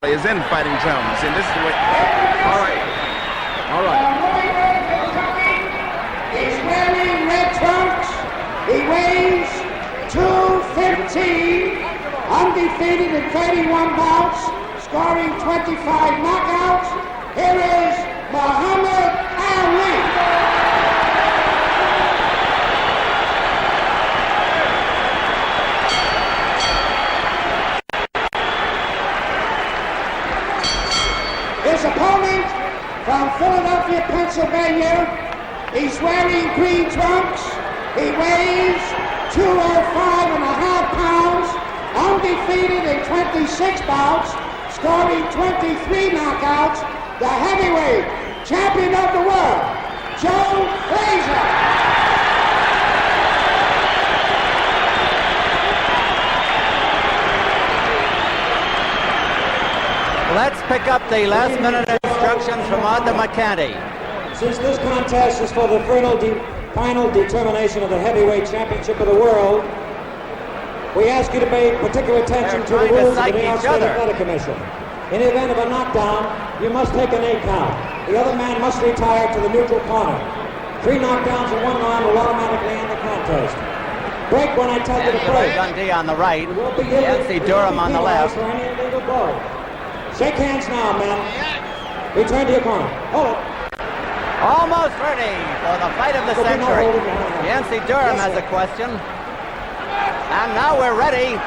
is in fighting terms, and this is the way. All right. All right. He's wearing red trunks. He weighs 215, undefeated in 31 bouts, scoring 25 knockouts. Here is Muhammad Ali. His opponent from Philadelphia, Pennsylvania, he's wearing green trunks. He weighs 205.5 pounds, undefeated in 26 bouts, scoring 23 knockouts. The heavyweight champion of the world, Joe Frazier. Let's pick up the last-minute instructions from Arthur McCanty. Since this contest is for the final determination of the heavyweight championship of the world, we ask you to pay particular attention to the rules of the New York State Athletic Commission. In the event of a knockdown, you must take an 8 count. The other man must retire to the neutral corner. 3 knockdowns in 1 round will automatically end the contest. Break when I tell you to break. Dundee on the right, Yancy Durham on the left. For any illegal blow. Shake hands now, men. Return to your corner. Hold it. Almost ready for the fight of the century. Yancy Durham has a question. And now we're ready.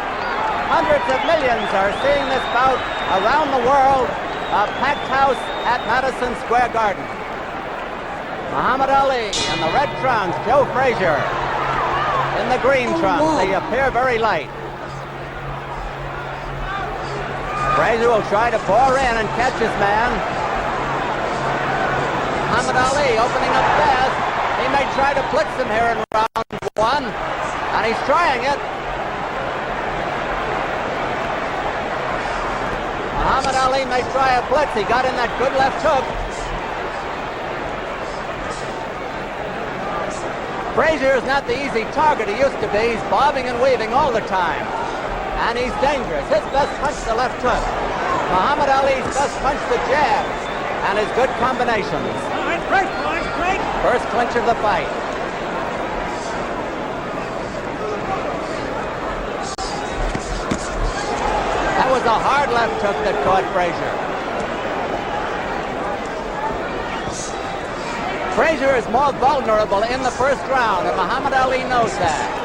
Hundreds of millions are seeing this bout around the world. A packed house at Madison Square Garden. Muhammad Ali in the red trunks, Joe Frazier in the green trunks. They appear very light. Frazier will try to bore in and catch his man. Muhammad Ali opening up fast. He may try to blitz him here in round 1, and he's trying it. Muhammad Ali may try a blitz. He got in that good left hook. Frazier is not the easy target he used to be. He's bobbing and weaving all the time. And he's dangerous. His best punch, the left hook. Muhammad Ali's best punch, the jab. And his good combinations. First clinch of the fight. That was a hard left hook that caught Frazier. Frazier is more vulnerable in the first round, and Muhammad Ali knows that.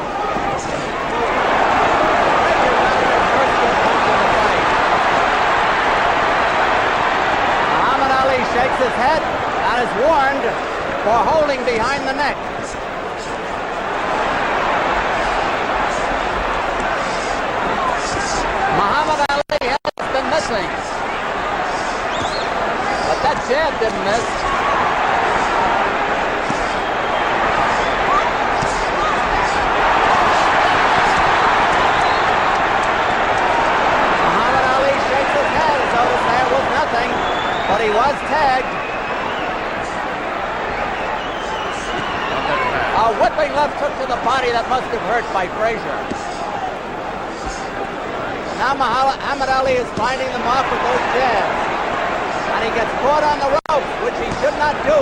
Shakes his head and is warned for holding behind the neck. Muhammad Ali has been missing. But that jab didn't miss. Muhammad Ali shakes his head as though there was nothing. But he was tagged. A whipping left hook to the body that must have hurt by Frazier. Now Muhammad Ali is finding them off with those jabs. And he gets caught on the ropes, which he should not do.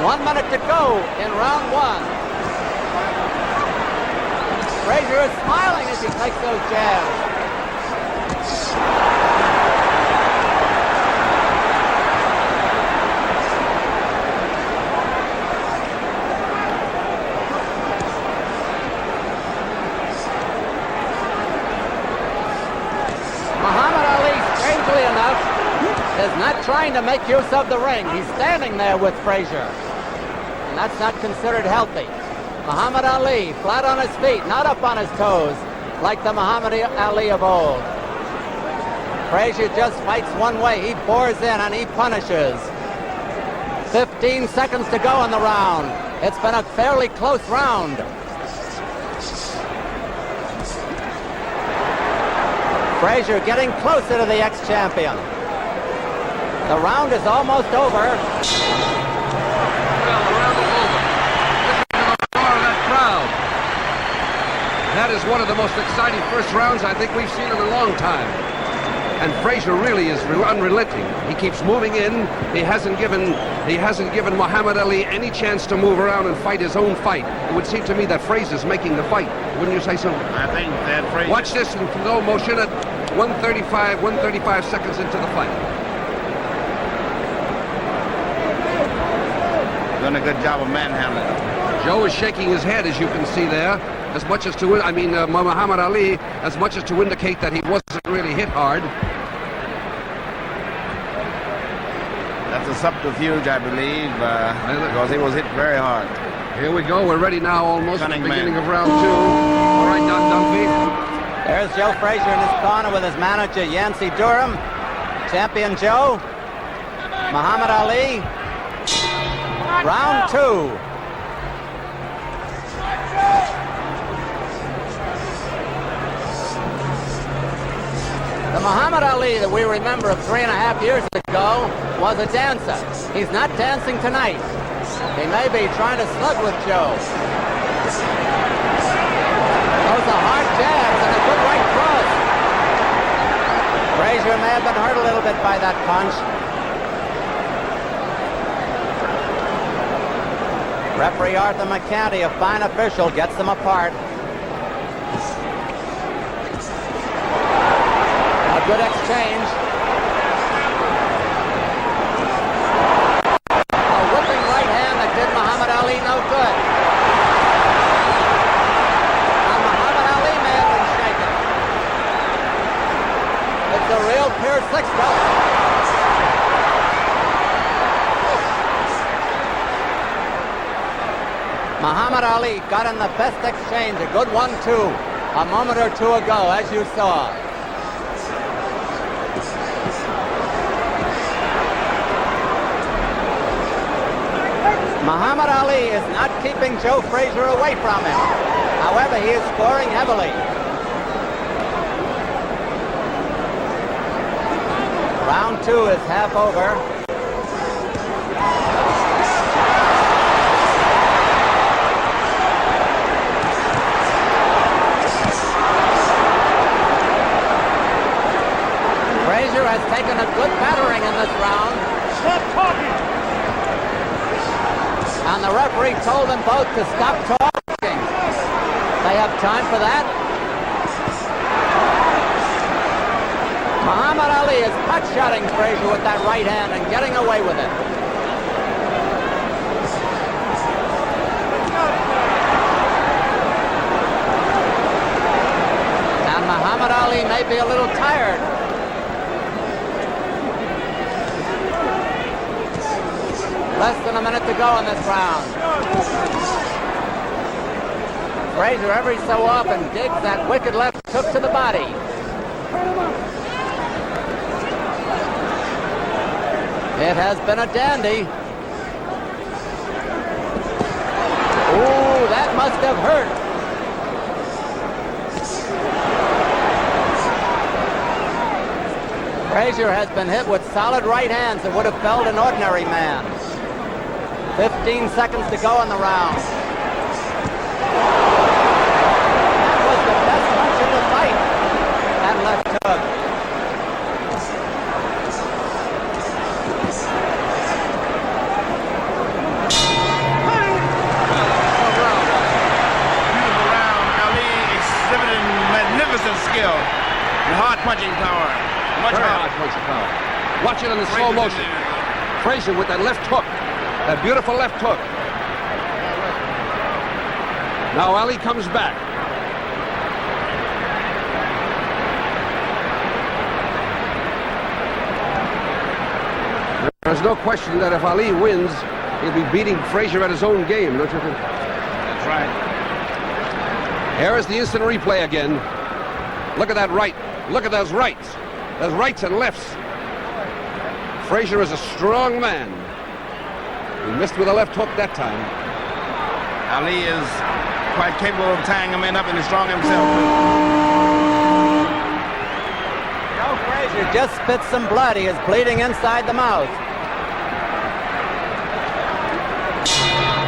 1 minute to go in round 1. Frazier is smiling as he takes those jabs. Muhammad Ali, strangely enough, is not trying to make use of the ring. He's standing there with Frazier. And that's not considered healthy. Muhammad Ali, flat on his feet, not up on his toes, like the Muhammad Ali of old. Frazier just fights one way. He bores in and he punishes. 15 seconds to go in the round. It's been a fairly close round. Frazier getting closer to the ex-champion. The round is almost over. Well, the round is over. Listen to the roar of that crowd. That is one of the most exciting first rounds I think we've seen in a long time. And Frazier really is unrelenting. He keeps moving in. He hasn't given Muhammad Ali any chance to move around and fight his own fight. It would seem to me that Frazier's making the fight. Wouldn't you say so? I think that Frazier... Watch this in slow motion at 135 seconds into the fight. Done a good job of manhandling. Joe is shaking his head, as you can see there, as much as to, Muhammad Ali, as much as to indicate that he wasn't really hit hard. That's a subterfuge, I believe, because he was hit very hard. Here we go. We're ready now, almost at the beginning of round 2. All right, Don Dunphy. There's Joe Frazier in his corner with his manager, Yancey Durham. Champion Joe. Muhammad Ali. Round 2. The Muhammad Ali that we remember of 3.5 years ago was a dancer. He's not dancing tonight. He may be trying to slug with Joe. Those are hard jabs and a good right cross. Frazier may have been hurt a little bit by that punch. Referee Arthur McCanty, a fine official, gets them apart. A good exchange. A whipping right hand that did Muhammad Ali no good. And Muhammad Ali may have been shaken. It's a real pure six-belt. Muhammad Ali got in the best exchange, a good 1-2, a moment or two ago, as you saw. Muhammad Ali is not keeping Joe Frazier away from him. However, he is scoring heavily. Round 2 is half over. Frazier has taken a good battering in this round. Stop talking! And the referee told them both to stop talking. They have time for that. Muhammad Ali is cut-shotting Frazier with that right hand and getting away with it. And Muhammad Ali may be a little tired. Less than a minute to go in this round. Frazier every so often digs that wicked left hook to the body. It has been a dandy. Ooh, that must have hurt. Frazier has been hit with solid right hands that would have felled an ordinary man. 15 seconds to go in the round. That was the best punch in the fight. That left hook. Beautiful round. Ali exhibiting magnificent skill and hard punching power. Very hard punching power. Watch it in the slow motion. Frazier with that left hook. That beautiful left hook. Now Ali comes back. There's no question that if Ali wins, he'll be beating Frazier at his own game, don't you think? That's right. Here is the instant replay again. Look at that right. Look at those rights. Those rights and lefts. Frazier is a strong man. He missed with a left hook that time. Ali is quite capable of tying him up and he's strong himself. Joe Frazier just spit some blood. He is bleeding inside the mouth.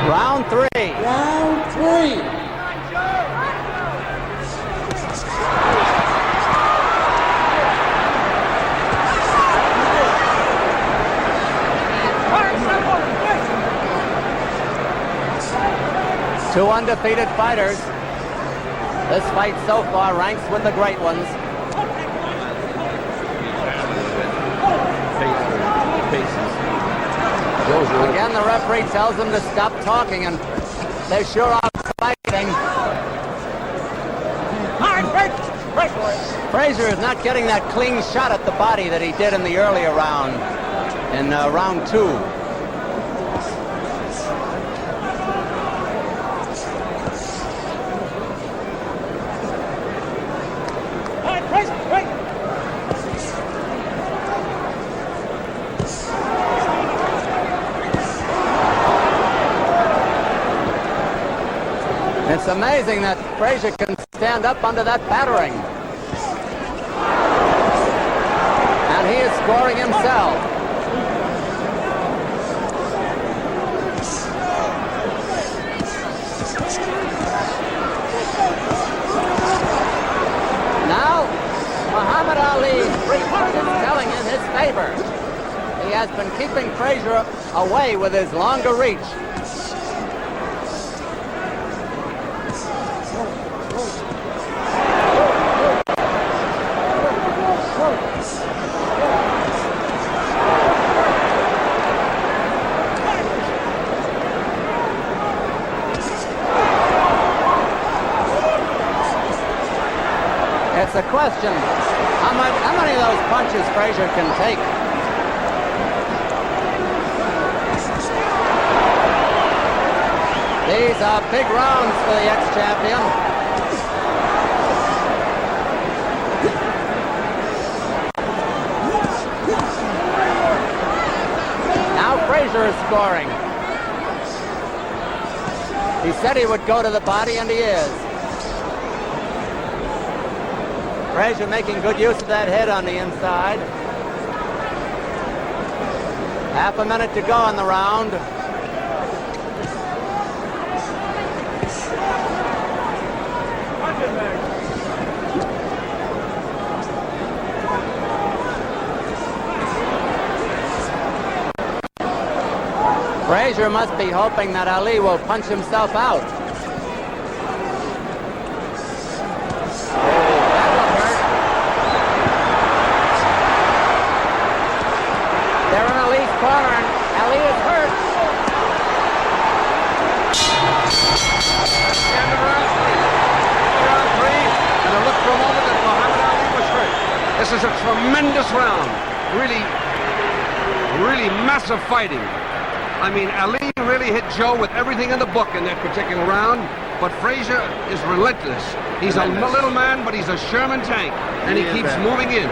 Round 3. Round 3. Two undefeated fighters. This fight so far ranks with the great ones. Again, the referee tells them to stop talking, and they sure are fighting. Frazier is not getting that clean shot at the body that he did in the earlier round, in round 2. It's amazing that Frazier can stand up under that battering. And he is scoring himself. Now, Muhammad Ali's record is telling in his favor. He has been keeping Frazier away with his longer reach. It's a question, how many of those punches Frazier can take? These are big rounds for the ex-champion. Now Frazier is scoring. He said he would go to the body, and he is. Frazier making good use of that head on the inside. Half a minute to go in the round. Frazier must be hoping that Ali will punch himself out. Corner, and Ali is hurt. End of round 3. And it looked for a moment that Muhammad Ali was hurt. This is a tremendous round. Really massive fighting. I mean, Ali really hit Joe with everything in the book in that particular round, but Frazier is relentless. He's a little man, but he's a Sherman tank, and he keeps moving in.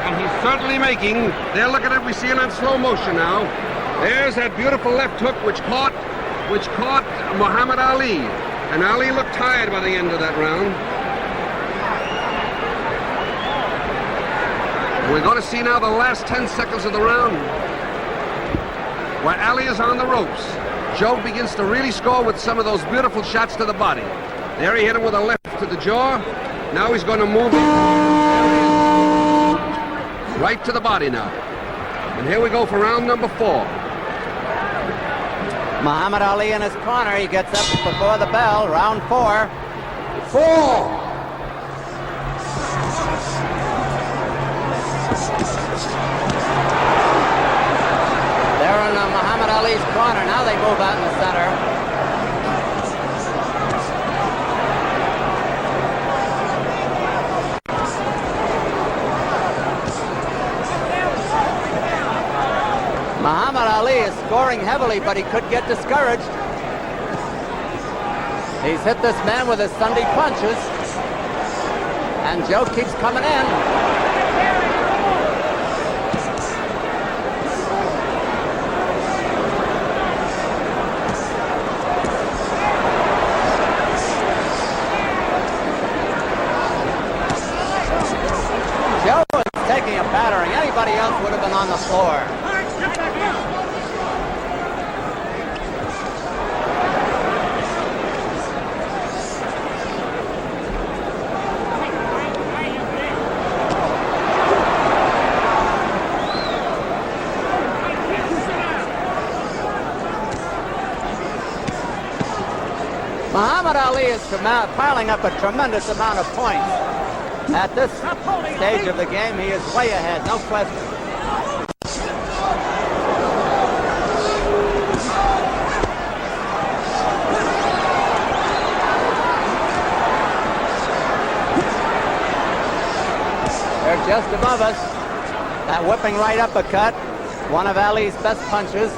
And he's certainly making, there, look at it, we see it on slow motion now. There's that beautiful left hook which caught Muhammad Ali. And Ali looked tired by the end of that round. We're going to see now the last 10 seconds of the round, where Ali is on the ropes. Joe begins to really score with some of those beautiful shots to the body. There he hit him with a left to the jaw. Now he's going to move right to the body now. And here we go for round number 4. Muhammad Ali in his corner. He gets up before the bell. Round 4. 4. They're in Muhammad Ali's corner. Now they move out in the center. Muhammad Ali is scoring heavily, but he could get discouraged. He's hit this man with his Sunday punches, and Joe keeps coming in. Joe is taking a battering. Anybody else would have been on the floor. Ali is piling up a tremendous amount of points. At this stage of the game, he is way ahead, no question. They're just above us. That whipping right uppercut, one of Ali's best punches.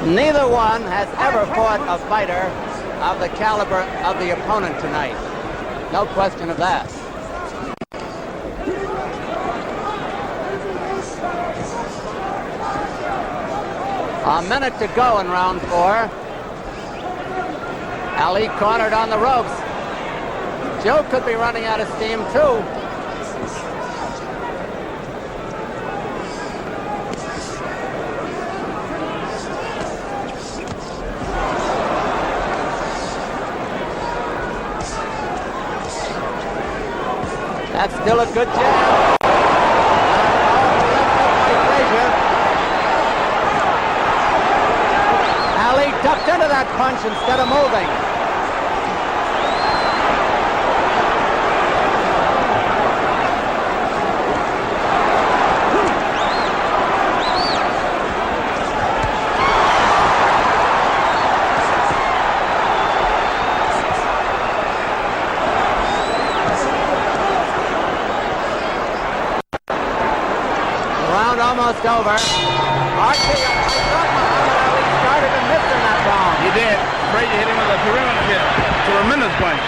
Neither one has ever fought a fighter of the caliber of the opponent tonight. No question of that. A minute to go in round 4. Ali cornered on the ropes. Joe could be running out of steam too. That's still a good jab. Frazier. Ali ducked into that punch instead of moving. Almost over. Archie, I thought Muhammad Ali started to miss in that round. He did. Frazier hit him with a tremendous punch.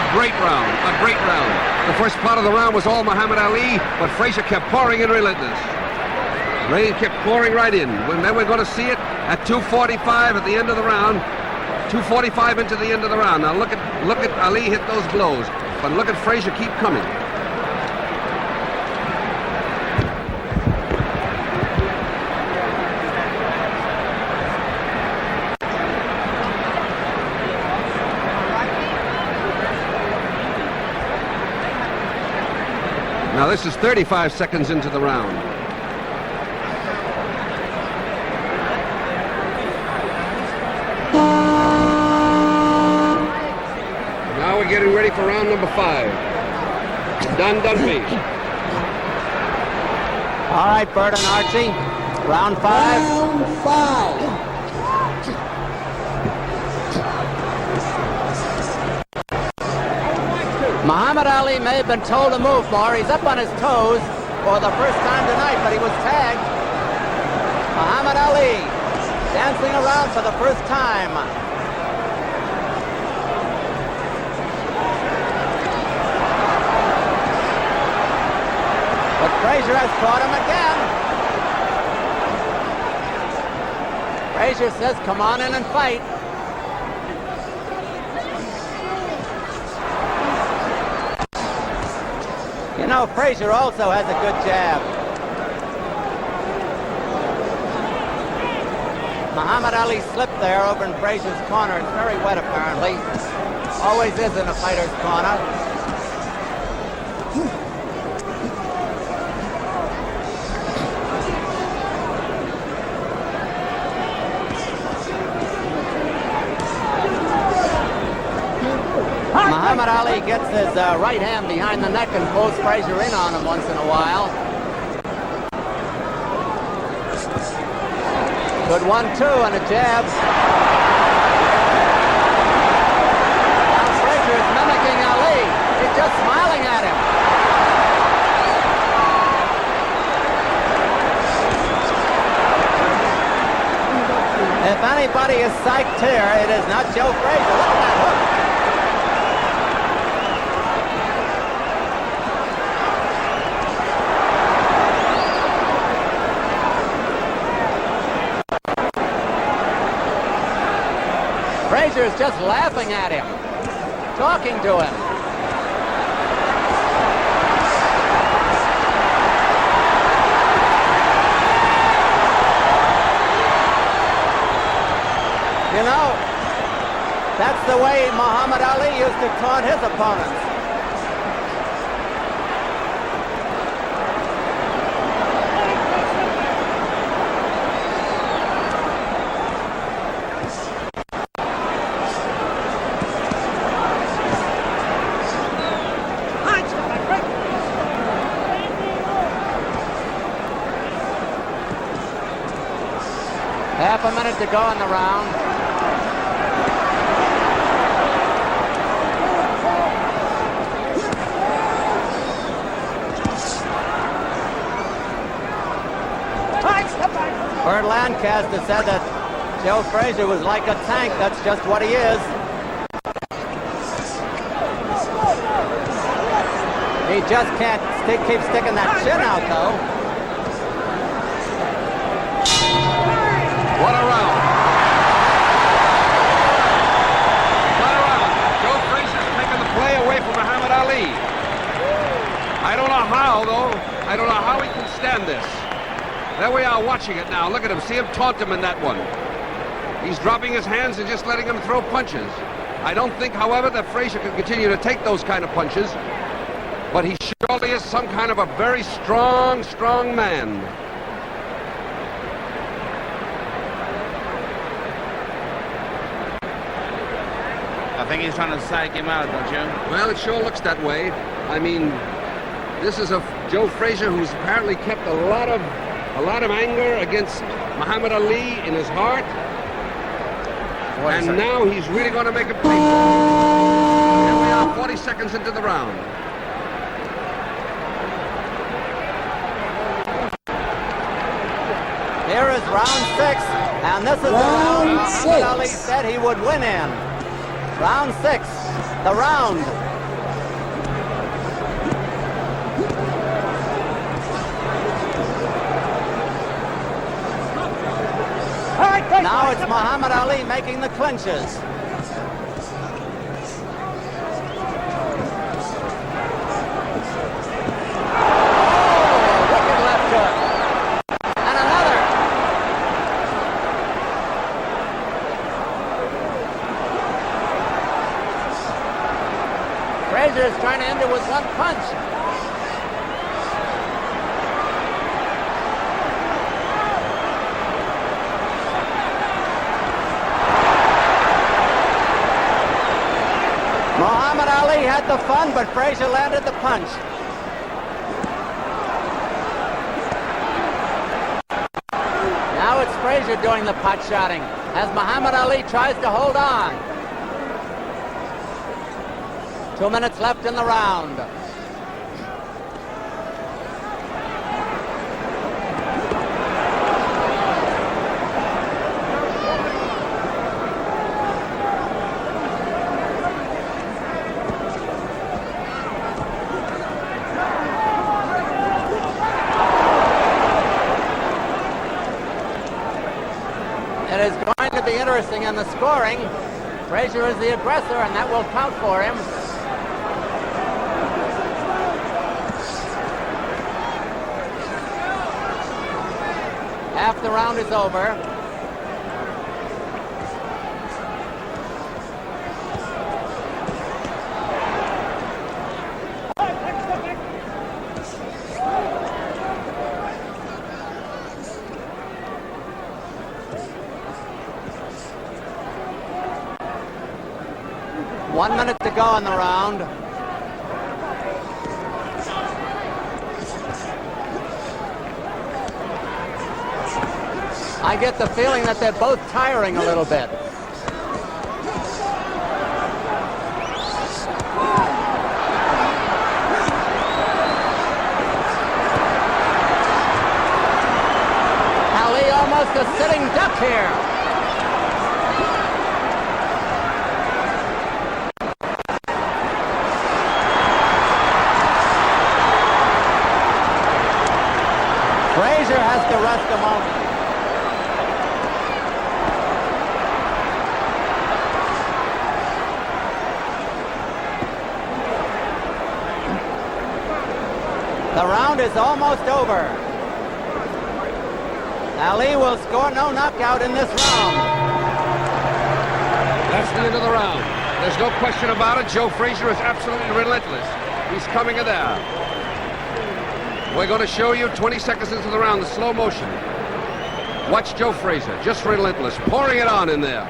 A great round. A great round. The first part of the round was all Muhammad Ali, but Frazier kept pouring in relentless. Ray kept pouring right in. Then we're going to see it at 2:45 at the end of the round. 2:45 into the end of the round. Now look at Ali hit those blows, but look at Frazier keep coming. Now this is 35 seconds into the round. Now we're getting ready for round number 5. Done beat. All right, Bert and Archie. Round 5. Round 5. Muhammad Ali may have been told to move more. He's up on his toes for the first time tonight, but he was tagged. Muhammad Ali dancing around for the first time. But Frazier has caught him again. Frazier says, come on in and fight. You know, Frazier also has a good jab. Muhammad Ali slipped there over in Frazier's corner. It's very wet, apparently. Always is in a fighter's corner. Muhammad Ali gets his right hand behind the neck and pulls Frazier in on him once in a while. Good 1-2 and a jab. Now Frazier is mimicking Ali. He's just smiling at him. If anybody is psyched here, it is not Joe Frazier. Look at that hook. Frazier's just laughing at him, talking to him. You know, that's the way Muhammad Ali used to taunt his opponents. to go in the round. Bert Lancaster said that Joe Frazier was like a tank. That's just what he is. He just can't keep sticking that chin out, though. What a round. What a round. Joe Frazier's taking the play away from Muhammad Ali. I don't know how, though. I don't know how he can stand this. There we are watching it now. Look at him. See him taunt him in that one. He's dropping his hands and just letting him throw punches. I don't think, however, that Frazier can continue to take those kind of punches. But he surely is some kind of a very strong, strong man. I think he's trying to psych him out, don't you? Well, it sure looks that way. I mean, this is a Joe Frazier who's apparently kept a lot of anger against Muhammad Ali in his heart. And now he's really going to make it pay. Here we are, 40 seconds into the round. Here is round 6, and this is the round Muhammad Ali said he would win in. Round 6, the round. Now it's Muhammad Ali making the clinches. Wicked left hook. And another. Frazier is trying to end it with one punch. Muhammad Ali had the fun, but Frazier landed the punch. Now it's Frazier doing the pot shotting as Muhammad Ali tries to hold on. 2 minutes left in the round. It is going to be interesting in the scoring. Frazier is the aggressor, and that will count for him. Half the round is over. One minute to go in the round. I get the feeling that they're both tiring a little bit. Ali almost a sitting duck here. Frazier has to rest a moment. The round is almost over. Ali will score no knockout in this round. That's the end of the round. There's no question about it. Joe Frazier is absolutely relentless. He's coming in there. We're going to show you 20 seconds into the round, the slow motion. Watch Joe Frazier, just relentless, pouring it on in there.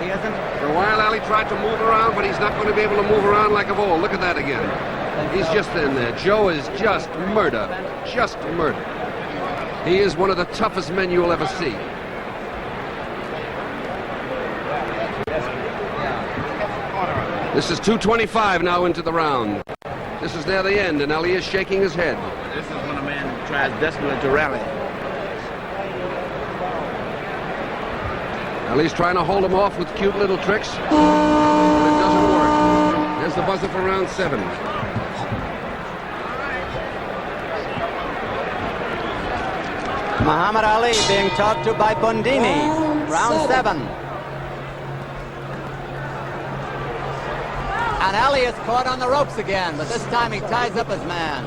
He isn't. For a while, Ali tried to move around, but he's not going to be able to move around like of old. Look at that again. He's just in there. Joe is just murder. Just murder. He is one of the toughest men you'll ever see. This is 2:25 now into the round. This is near the end, and Ali is shaking his head. This is when a man tries desperately to rally. Ali's trying to hold him off with cute little tricks, but it doesn't work. There's the buzzer for round 7. Muhammad Ali being talked to by Bundini. Round 7. And Ali is caught on the ropes again, but this time he ties up his man.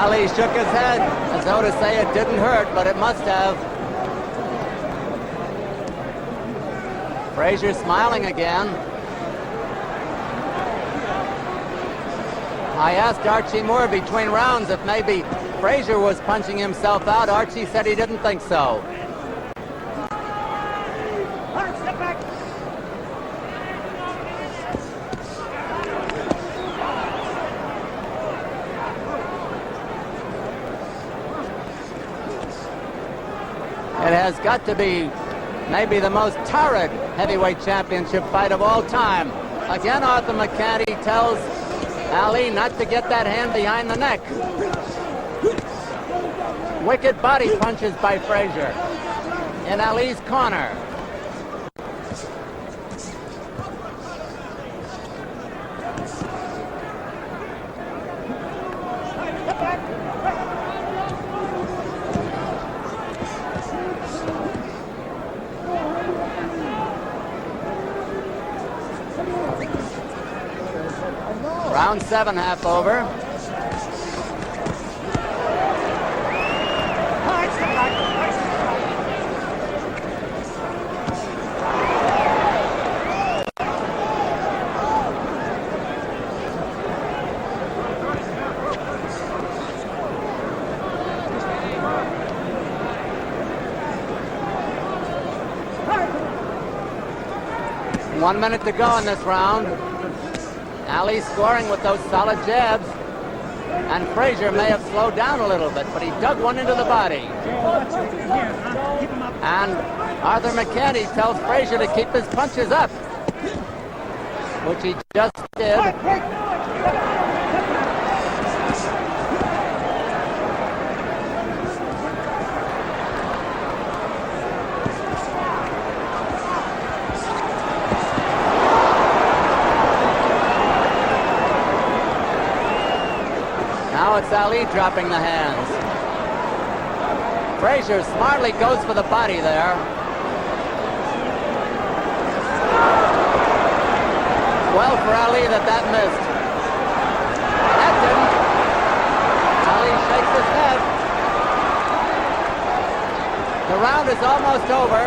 Ali shook his head as though to say it didn't hurt, but it must have. Frazier smiling again. I asked Archie Moore between rounds if maybe Frazier was punching himself out. Archie said he didn't think so. It has got to be maybe the most torrid heavyweight championship fight of all time. Again, Arthur McCanty tells Ali not to get that hand behind the neck. Wicked body punches by Frazier in Ali's corner. Round 7, half over. One minute to go in this round. Ali scoring with those solid jabs. And Frazier may have slowed down a little bit, but he dug one into the body. And Arthur McCanty tells Frazier to keep his punches up, which he just did. Now it's Ali dropping the hands. Frazier smartly goes for the body there. Well for Ali that missed. That didn't. Ali shakes his head. The round is almost over.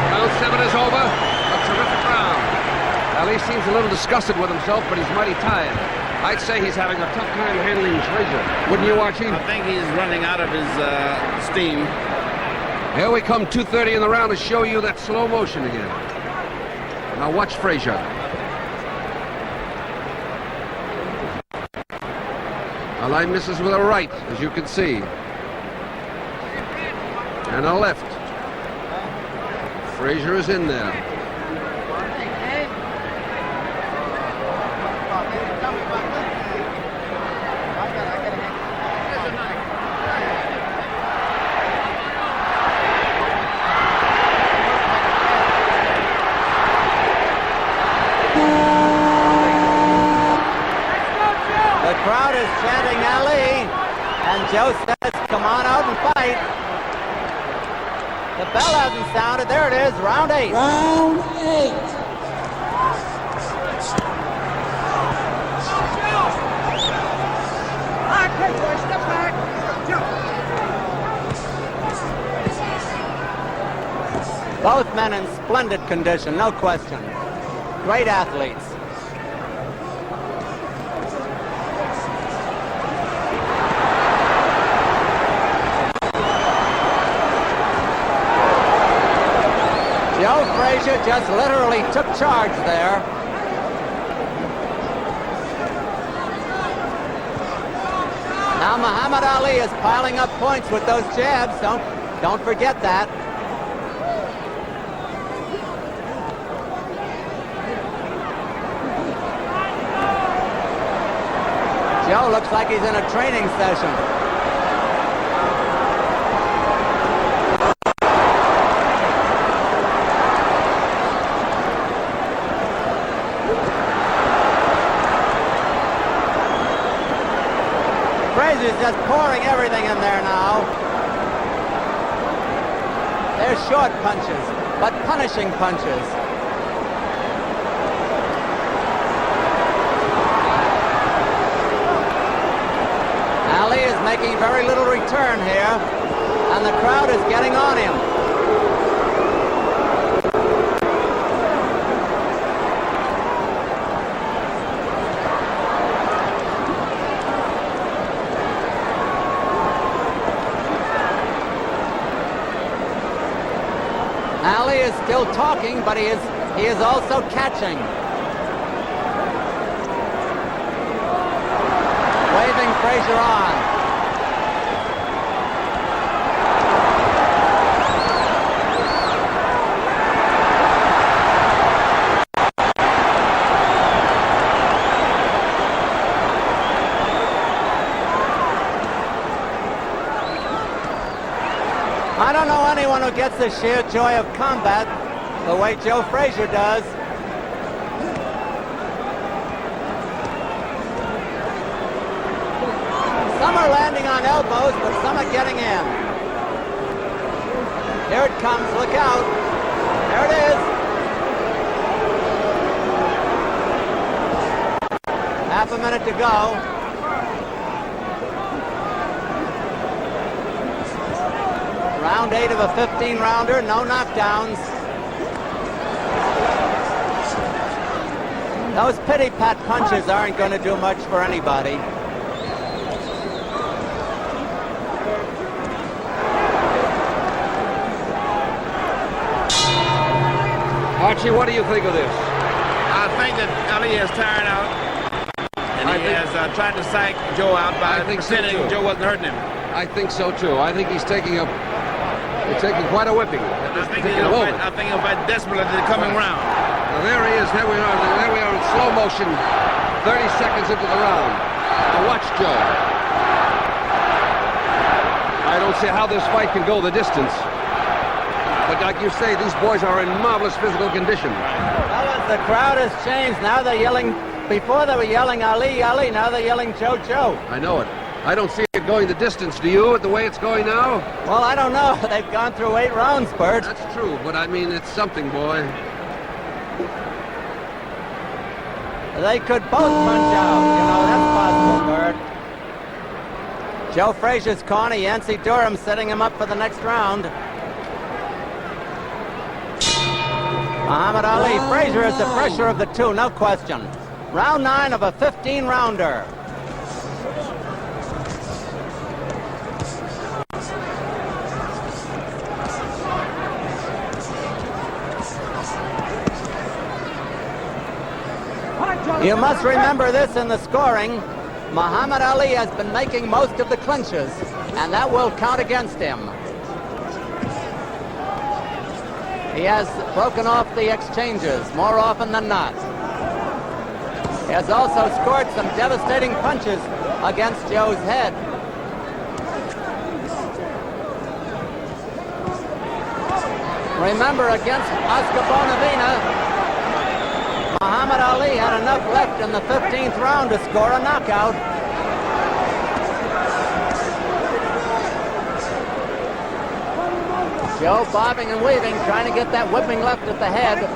Round 7 is over. A terrific round. Ali seems a little disgusted with himself, but he's mighty tired. I'd say he's having a tough time handling Frazier. Wouldn't you, Archie? I think he's running out of his steam. Here we come, 2:30 in the round to show you that slow motion again. Now watch Frazier. Ali misses with a right, as you can see. And a left. Frazier is in there. The crowd is chanting Ali, and Joe says, come on out and fight. The bell hasn't sounded. There it is, round 8. Round 8. Both men in splendid condition, no question. Great athletes. Joe Frazier just literally took charge there. Now Muhammad Ali is piling up points with those jabs. Don't forget that. Joe looks like he's in a training session. Frazier's just pouring everything in there now. They're short punches, but punishing punches. Ali is making very little return here, and the crowd is getting on him. Ali is still talking, but he is also catching. Waving Frazier on. I don't know anyone who gets the sheer joy of combat the way Joe Frazier does. Some are landing on elbows, but some are getting in. Here it comes, look out. There it is. Half a minute to go. Round 8 of a 15-rounder, no knockdowns. Those pity-pat punches aren't going to do much for anybody. Archie, what do you think of this? I think that Ali is tired out, and he has tried to psych Joe out by pretending Joe wasn't hurting him. I think so too. I think he's taking quite a whipping at this particular moment. I think he'll fight desperately the coming round. Now there he is. There we are in slow motion, 30 seconds into the round. Now watch Joe. I don't see how this fight can go the distance. But like you say, these boys are in marvelous physical condition. Well, the crowd has changed. Now they're yelling. Before they were yelling Ali, Ali. Now they're yelling Joe, Joe. I know it. I don't see it going the distance, do you, at the way it's going now? Well, I don't know. They've gone through 8 rounds, Bert. That's true, but I mean, it's something, boy. They could both punch out. You know, that's possible, Bert. Joe Frazier's corner, Yancey Durham setting him up for the next round. Muhammad Ali. Frazier is the fresher of the two, no question. Round 9 of a 15-rounder. You must remember this in the scoring. Muhammad Ali has been making most of the clinches, and that will count against him. He has broken off the exchanges more often than not. He has also scored some devastating punches against Joe's head. Remember, against Oscar Bonavena, Muhammad Ali had enough left in the 15th round to score a knockout. Joe bobbing and weaving, trying to get that whipping left at the head.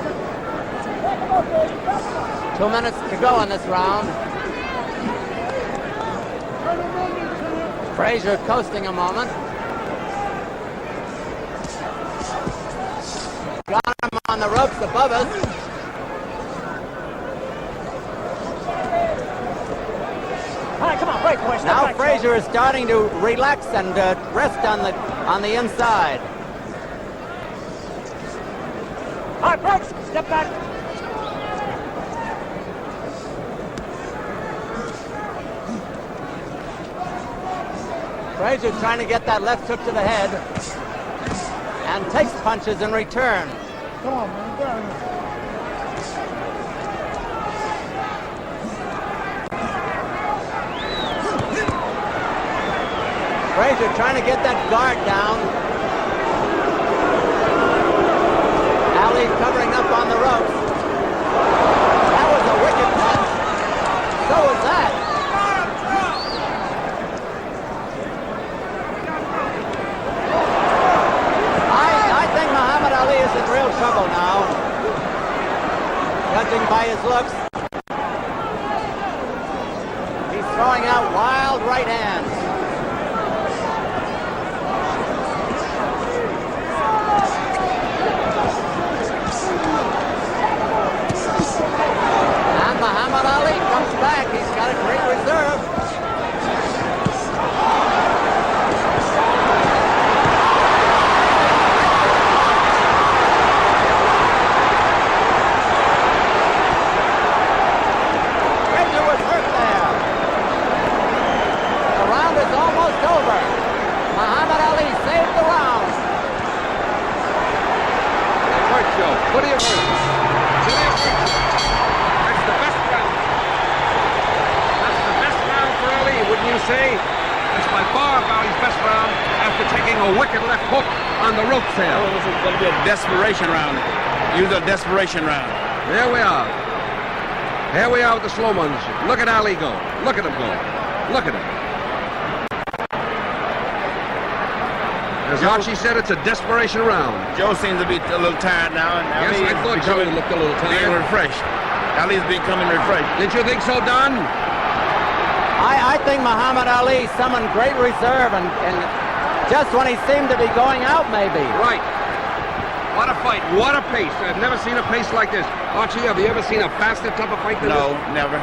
2 minutes to go in this round. Frazier coasting a moment. Got him on the ropes above us. Now Frazier is starting to relax and rest on the inside. Step back. Frazier trying to get that left hook to the head and takes punches in return. Come on, man. Get out of here. Frazier trying to get that guard down. Ali covering up on the ropes. That was a wicked punch. So was that. I think Muhammad Ali is in real trouble now. Judging by his looks. He's throwing out wild right hands. Muhammad Ali comes back. He's got a great reserve. Frazier was hurt there. The round is almost over. Muhammad Ali saved the round. That hurt, Joe. What do you hurt? Wouldn't you say? It's by far Ali's best round after taking a wicked left hook on the rope there. Oh, this is going to be a desperation round. Use a desperation round. There we are. Here we are with the slow ones. Look at Ali go. Look at him go. Look at him. As Archie said, it's a desperation round. Joe seems to be a little tired now. And Yes, I thought Joe looked a little being tired. refreshed. Ali's becoming refreshed. Didn't you think so, Don? I think Muhammad Ali summoned great reserve and just when he seemed to be going out, maybe. Right. What a fight. What a pace. I've never seen a pace like this. Archie, have you ever seen a faster, tougher fight than No, this? never.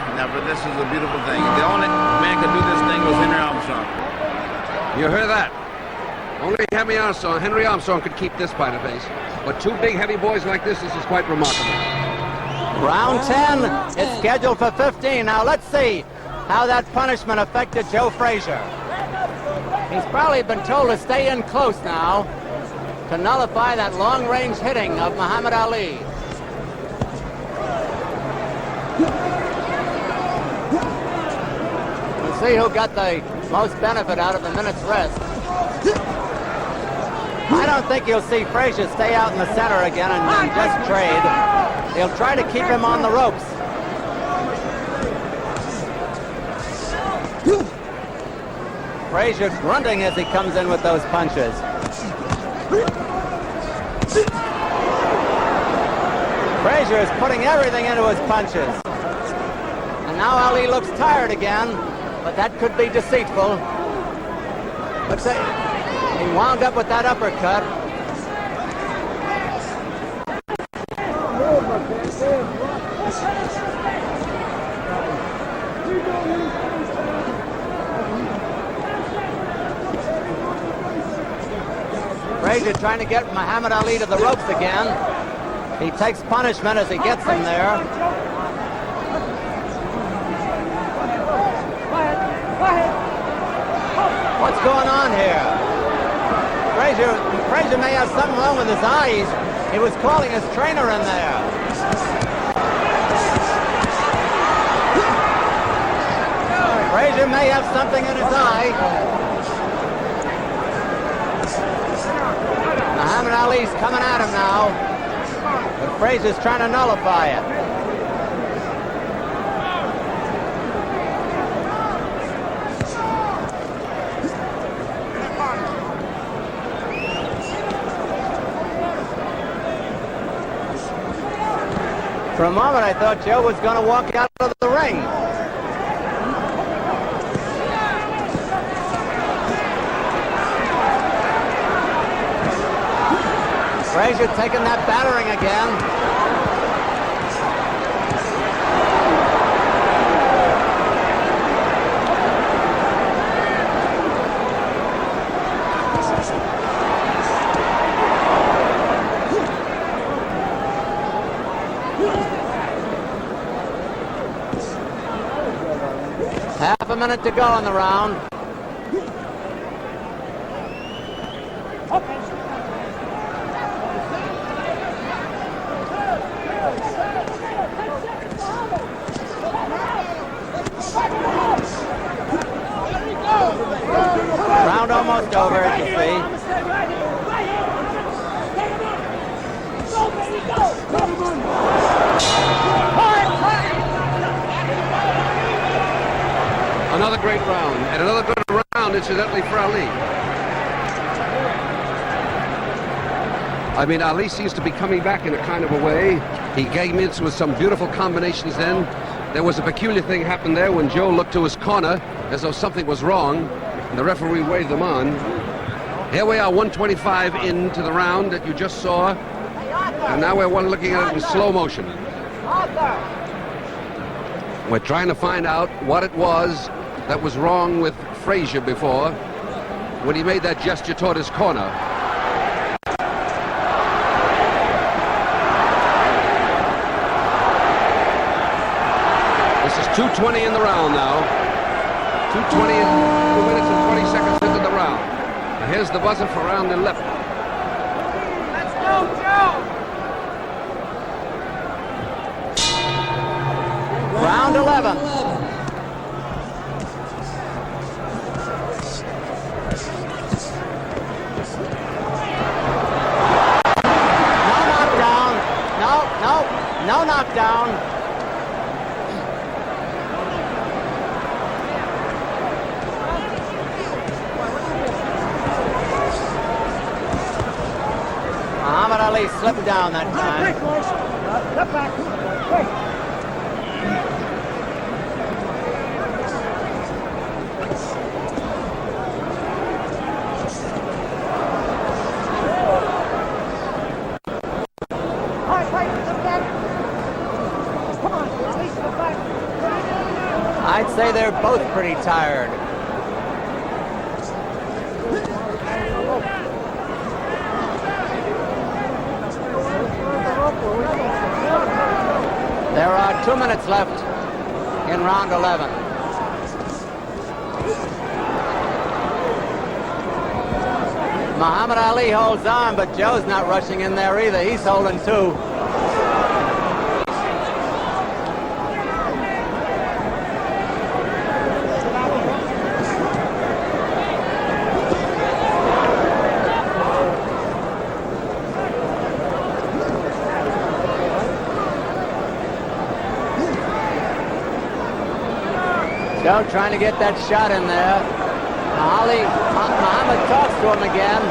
This is a beautiful thing. The only man could do this thing was Henry Armstrong. You heard that? Only Henry Armstrong could keep this fight at pace. But two big, heavy boys like this is quite remarkable. Round 10 is scheduled for 15. Now let's see how that punishment affected Joe Frazier. He's probably been told to stay in close now to nullify that long-range hitting of Muhammad Ali. We'll see who got the most benefit out of the minute's rest. I don't think you'll see Frazier stay out in the center again and just trade. He'll try to keep him on the ropes. Frazier grunting as he comes in with those punches. Frazier is putting everything into his punches. And now Ali looks tired again, but that could be deceitful. Looks like he wound up with that uppercut. Frazier trying to get Muhammad Ali to the ropes again. He takes punishment as he gets him there. What's going on here? Frazier may have something wrong with his eyes. He was calling his trainer in there. Frazier may have something in his eye. Muhammad Ali's coming at him now, but Frazier's trying to nullify it. For a moment, I thought Joe was going to walk out of the ring. Frazier taking that battering again. a minute to go in the round. Round almost over, as you see. Another great round, and another good round, incidentally, for Ali. I mean, Ali seems to be coming back in a kind of a way. He came in with some beautiful combinations then. There was a peculiar thing happened there when Joe looked to his corner as though something was wrong, and the referee waved them on. Here we are, 125 into the round that you just saw, and now we're looking at it in slow motion. We're trying to find out what it was that was wrong with Frazier before when he made that gesture toward his corner. This is 2:20 in the round now. 2:20 and 2 minutes and 20 seconds into the round. And here's the buzzer for round 11. Let's go, Joe! Round 11. No knockdown. Muhammad Ali slipped down that time. Step back. Quick. I'd say they're both pretty tired. There are 2 minutes left in round 11. Muhammad Ali holds on, but Joe's not rushing in there either. He's holding too. Joe trying to get that shot in there. Muhammad talks to him again.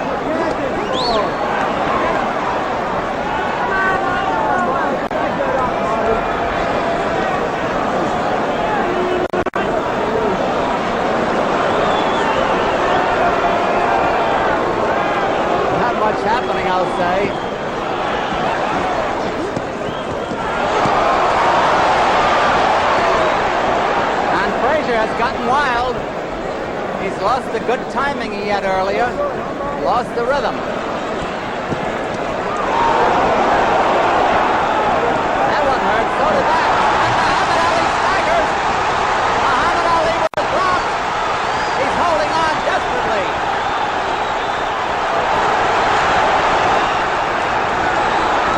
Not much happening, I'll say. Has gotten wild. He's lost the good timing he had earlier. Lost the rhythm. That one hurt. So did that. And Muhammad Ali staggers. Muhammad Ali was dropped. He's holding on desperately.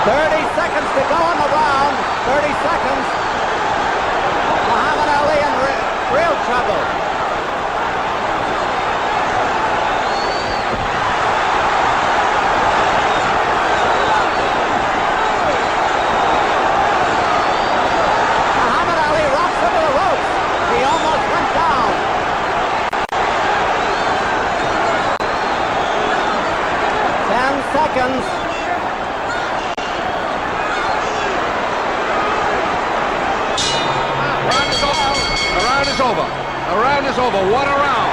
"30 seconds to go in the round. 30 seconds. Muhammad Ali in real trouble. Muhammad Ali rocks over the ropes. He almost went down. 10 seconds. Is over. The round is over. What a round.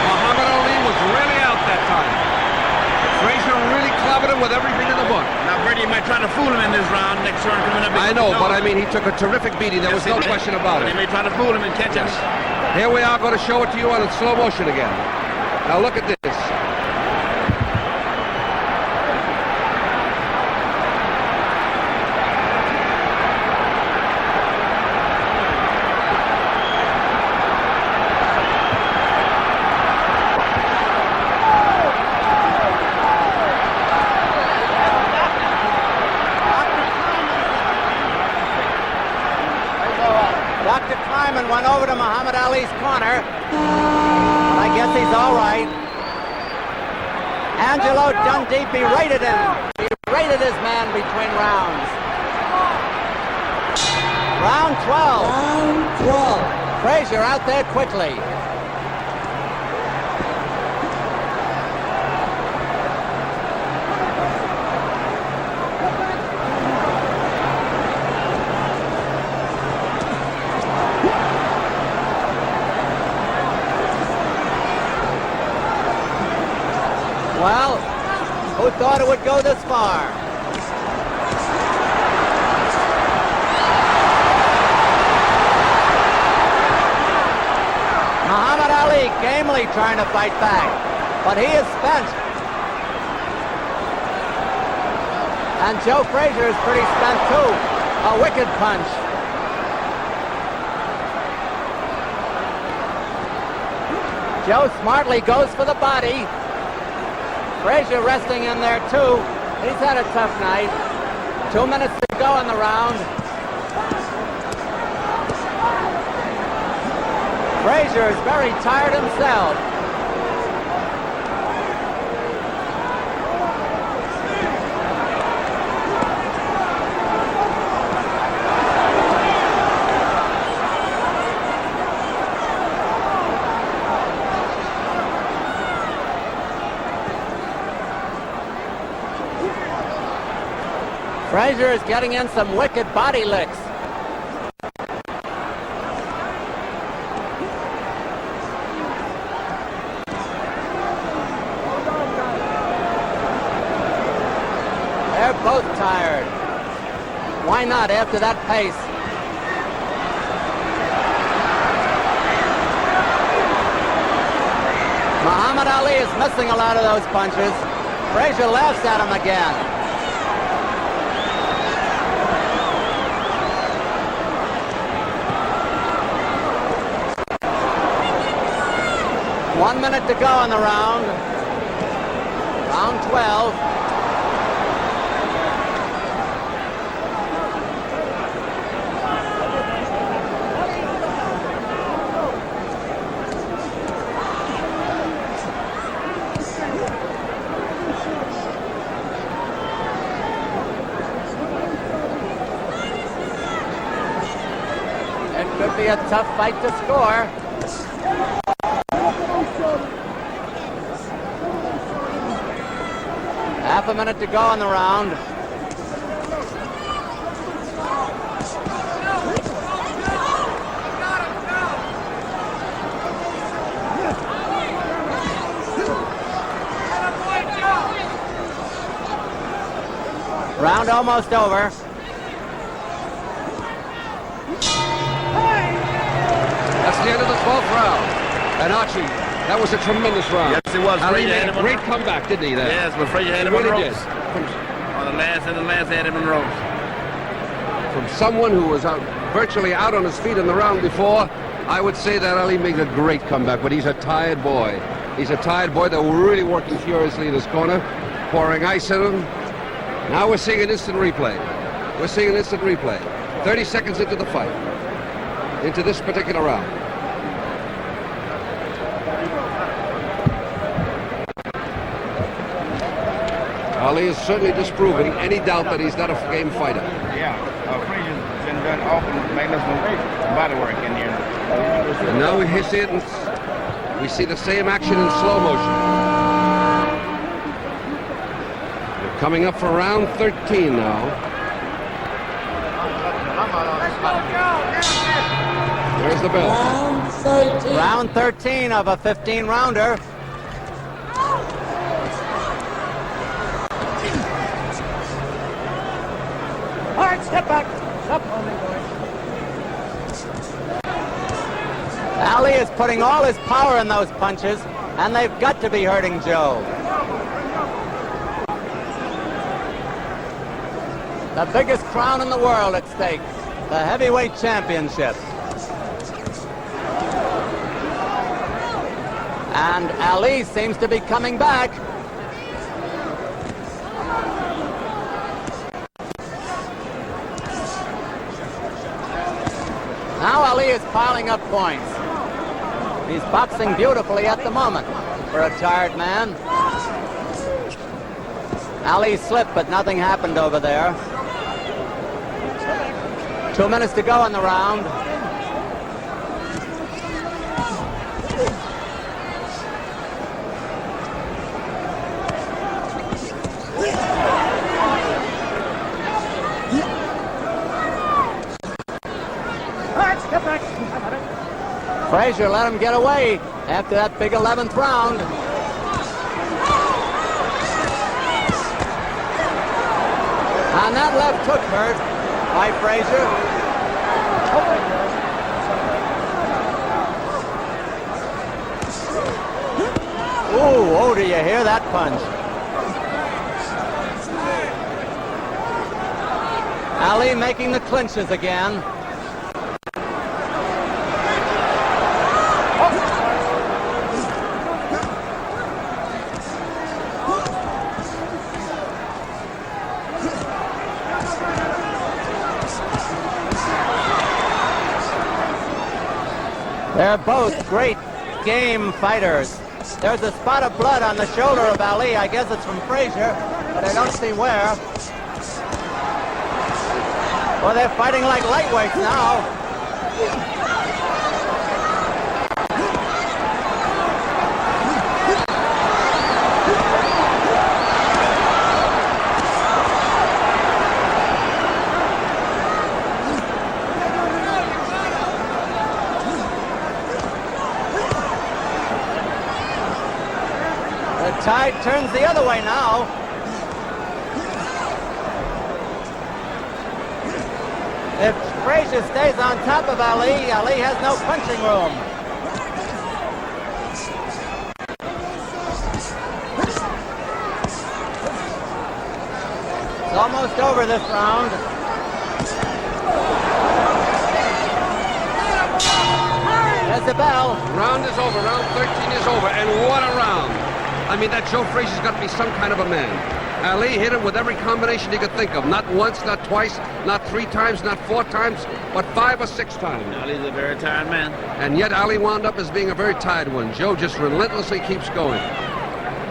Muhammad Ali was really out that time. Frazier really clobbered him with everything in the book. Now, Brady might try to fool him in this round. Next round coming up. I know, but I mean, he took a terrific beating. There was no question about it. He may try to fool him and catch him. Here we are going to show it to you on slow motion again. Now look at this. stopped to climb and went over to Muhammad Ali's corner. But I guess he's all right. Angelo Dundee berated him. Berated his man between rounds. Round 12. Round 12. Frazier out there quickly. Well, who thought it would go this far? Muhammad Ali gamely trying to fight back, but he is spent. And Joe Frazier is pretty spent too. A wicked punch. Joe smartly goes for the body. Frazier resting in there too. He's had a tough night. 2 minutes to go in the round. Frazier is very tired himself. Frazier is getting in some wicked body licks. They're both tired. Why not after that pace? Muhammad Ali is missing a lot of those punches. Frazier laughs at him again. One minute to go in the round. Round 12. It could be a tough fight to score. Half a minute to go in the round. Round almost over. That's the end of the 12th round. And Archie, that was a tremendous round. Yes, it was. Ali Frazier made had a him on great the- comeback, didn't he? There? Yes, but Frazier had He him on the really ropes. did. On the last had him on the ropes. From someone who was virtually out on his feet in the round before, I would say that Ali made a great comeback, but he's a tired boy. He's a tired boy. They're really working furiously in his corner, pouring ice at him. Now we're seeing an instant replay. We're seeing an instant replay. 30 seconds into the fight, into this particular round. Ali is certainly disproving any doubt that he's not a game fighter. Yeah, Frazier's been doing awful magnificent body work in here. And now we hit it, and we see the same action in slow motion. We're coming up for round 13 now. There's the bell. Round 13. Round 13 of a 15-rounder. All right, step back. Step. Ali is putting all his power in those punches, and they've got to be hurting Joe. The biggest crown in the world at stake, the heavyweight championship. And Ali seems to be coming back. Now Now Ali is piling up points. He's boxing beautifully at the moment for a tired man. Ali slipped, but nothing happened over there. 2 minutes to go in the round. Frazier let him get away after that big 11th round. And that left hook hurt by Frazier. Ooh, oh, do you hear that punch? Ali making the clinches again. They're both great game fighters. There's a spot of blood on the shoulder of Ali. I guess it's from Frazier, but I don't see where. Well, they're fighting like lightweights now. The tide turns the other way now. If Frazier stays on top of Ali, Ali has no punching room. It's almost over this round. There's the bell. Round is over. Round 13 is over. And what a round. I mean, that Joe Frazier's got to be some kind of a man. Ali hit him with every combination he could think of. Not once, not twice, not 3 times, not 4 times, but 5 or 6 times. Ali's a very tired man. And yet Ali wound up as being a very tired one. Joe just relentlessly keeps going.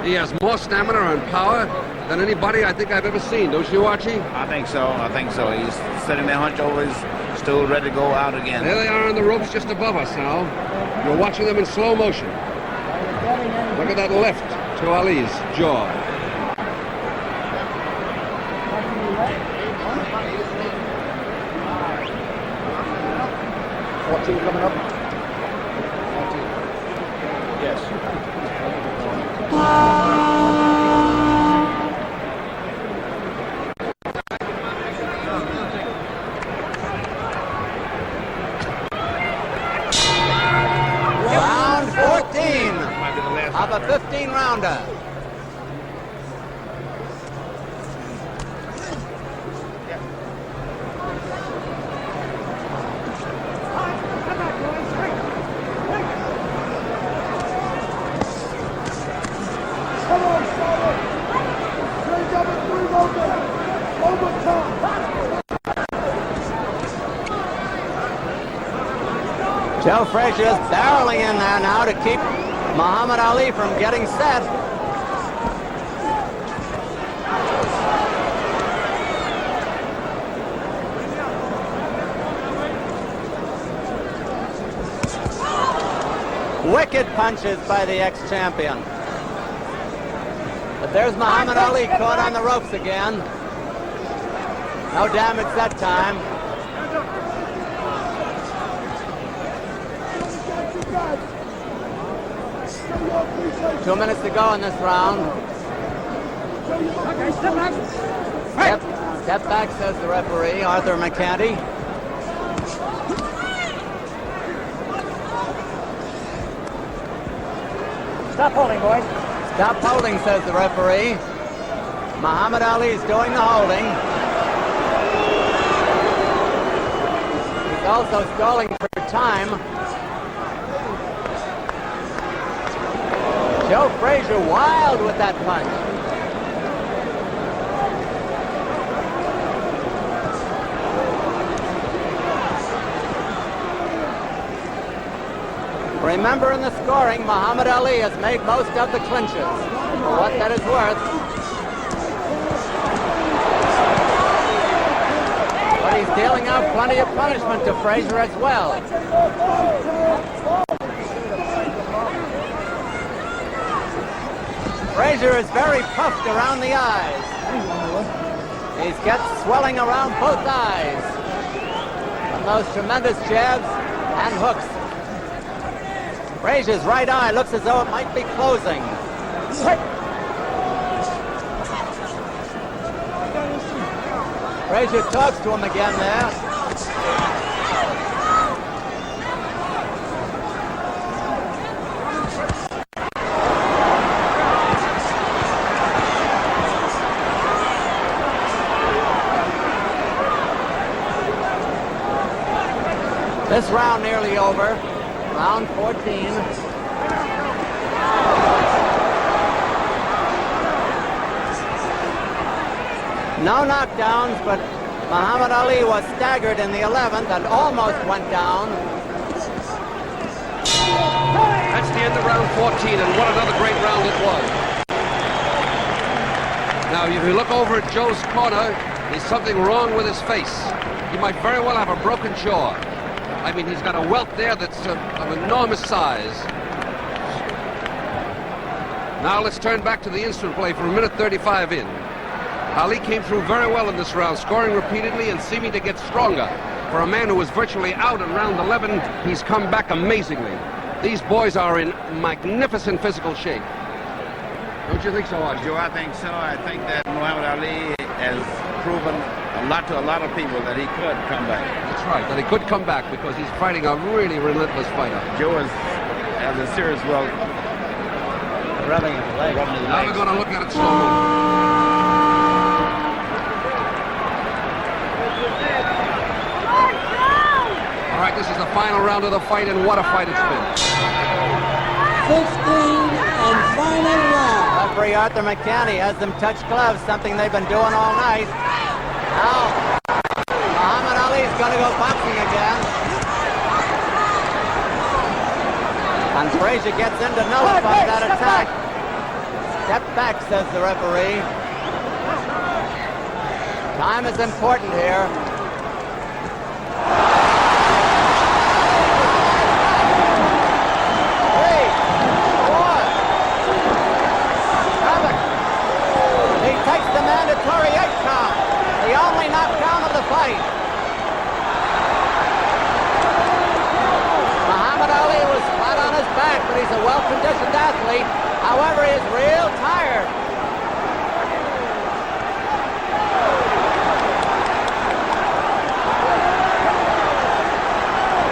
He has more stamina and power than anybody I think I've ever seen. Don't you, Archie? I think so. I think so. He's sitting there hunched over his stool, ready to go out again. There they are on the ropes just above us now. You're watching them in slow motion. Look at that left to Ali's jaw. Coming up. Yes. Round 14 of a 15-rounder. Joe Frazier is barreling in there now to keep Muhammad Ali from getting set. Wicked punches by the ex-champion. But there's Muhammad Ali caught on the ropes again. No damage that time. Two minutes to go in this round. Okay, step back. Step back, says the referee, Arthur McCanty. Stop holding, boys. Stop holding, says the referee. Muhammad Ali is doing the holding. He's also stalling for time. Joe Frazier wild with that punch. Remember, in the scoring, Muhammad Ali has made most of the clinches. For what that is worth. But he's dealing out plenty of punishment to Frazier as well. Frazier is very puffed around the eyes. He's got swelling around both eyes from those tremendous jabs and hooks. Frazier's right eye looks as though it might be closing. Frazier talks to him again there. This round nearly over. Round 14. No knockdowns, but Muhammad Ali was staggered in the 11th and almost went down. That's the end of round 14, and what another great round it was. Now, if you look over at Joe's corner, there's something wrong with his face. He might very well have a broken jaw. I mean, he's got a welt there that's of enormous size. Now let's turn back to the instant play for a minute 35 in. Ali came through very well in this round, scoring repeatedly and seeming to get stronger. For a man who was virtually out in round 11, he's come back amazingly. These boys are in magnificent physical shape. Don't you think so, Archie? Joe, I think so. I think that Muhammad Ali has proven a lot to a lot of people that he could come back. That's right, that he could come back because he's fighting a really relentless fighter. Joe has a serious well Rubbing his leg. Now we're going to look at it slow motion. All right, this is the final round of the fight, and what a fight it's been. 15th and final round. Referee Arthur McCanny has them touch gloves, something they've been doing all night. Now, Muhammad Ali's going to go boxing again. And Frazier gets in to nullify that attack. Step back, says the referee. Time is important here. Mandatory 8 count, the only knockdown of the fight. Muhammad Ali was flat on his back, but he's a well-conditioned athlete. However, he is real tired.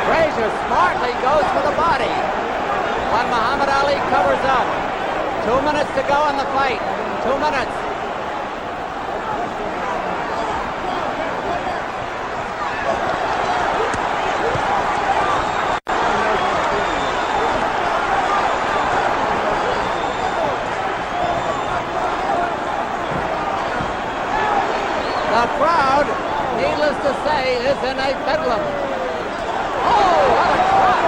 Frazier smartly goes for the body when Muhammad Ali covers up. 2 minutes to go in the fight. 2 minutes. The crowd, needless to say, is in a bedlam. Oh, what a shot!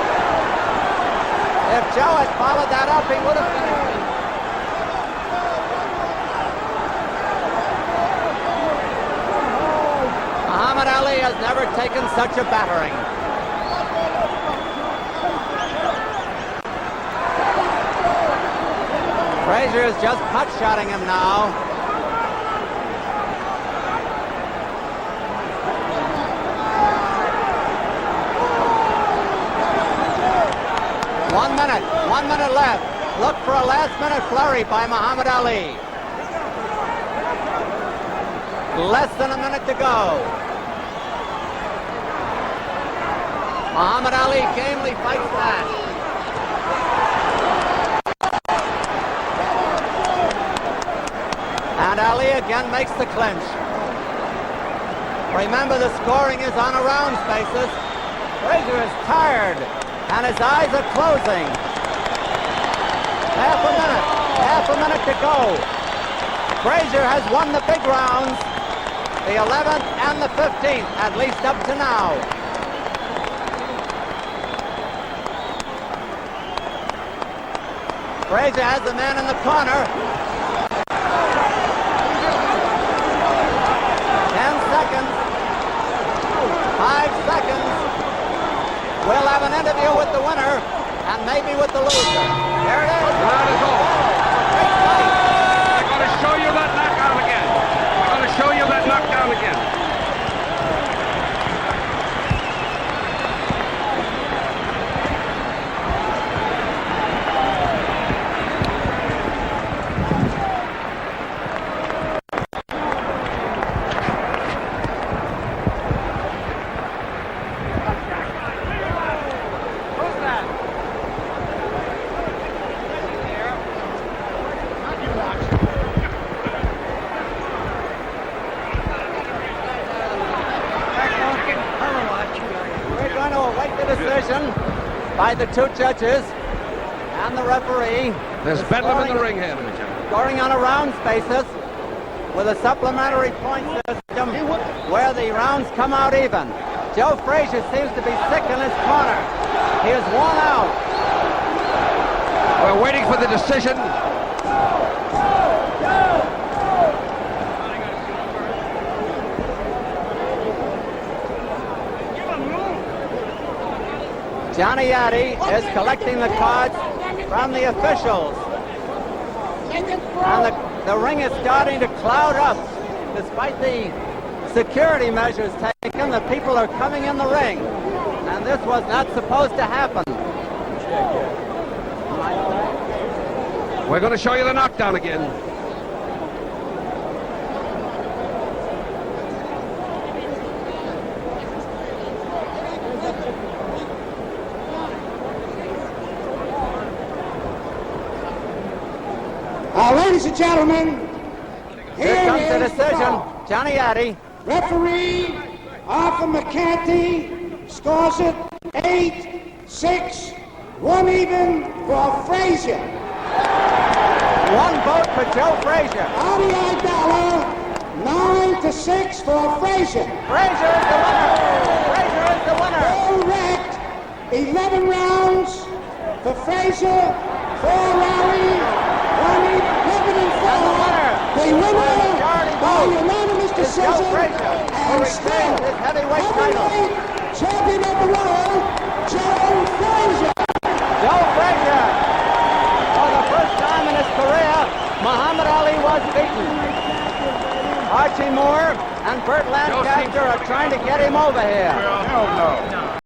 If Joe had followed that up, he would have finished it. Muhammad Ali has never taken such a battering. Frazier is just pot-shotting him now. One minute left. Look for a last-minute flurry by Muhammad Ali. Less than a minute to go. Muhammad Ali gamely fights back. And Ali again makes the clinch. Remember, the scoring is on a rounds basis. Frazier is tired, and his eyes are closing. Half a minute to go. Frazier has won the big rounds, the 11th and the 15th, at least up to now. Frazier has the man in the corner. 10 seconds. 5 seconds. We'll have an interview with the winner and maybe with the loser. There it is. That is all. Great fight. I'm going to show you that knockout again. I'm going to show you that knockdown again. We're going to await the decision by the two judges and the referee. There's Bedlam in the ring here, ladies and gentlemen. Scoring on a rounds basis with a supplementary point system where the rounds come out even. Joe Frazier seems to be sick in his corner. He is worn out. We're waiting for the decision. Johnny Addy is collecting the cards from the officials. And the ring is starting to cloud up. Despite the security measures taken, the people are coming in the ring. And this was not supposed to happen. We're going to show you the knockdown again. Ladies and gentlemen, Here comes the is decision. Johnny Addy. Referee Arthur McCarthy scores it 8-6, 1 even for Frazier. One vote for Joe Frazier. Adi Idala, 9-6 for Frazier. Frazier is the winner. Frazier is the winner. All wrecked, 11 rounds for Frazier, 4 Larry, 1 even, 11 and 4. And the winner. The winner Majority by vote unanimous is decision Joe Frazier, who and retains still his heavyweight title. heavyweight champion of the world, Joe Frazier. Joe Frazier. For the first time in his career, Muhammad Ali was beaten. Archie Moore and Burt Lancaster are trying to get him over here. Well, no.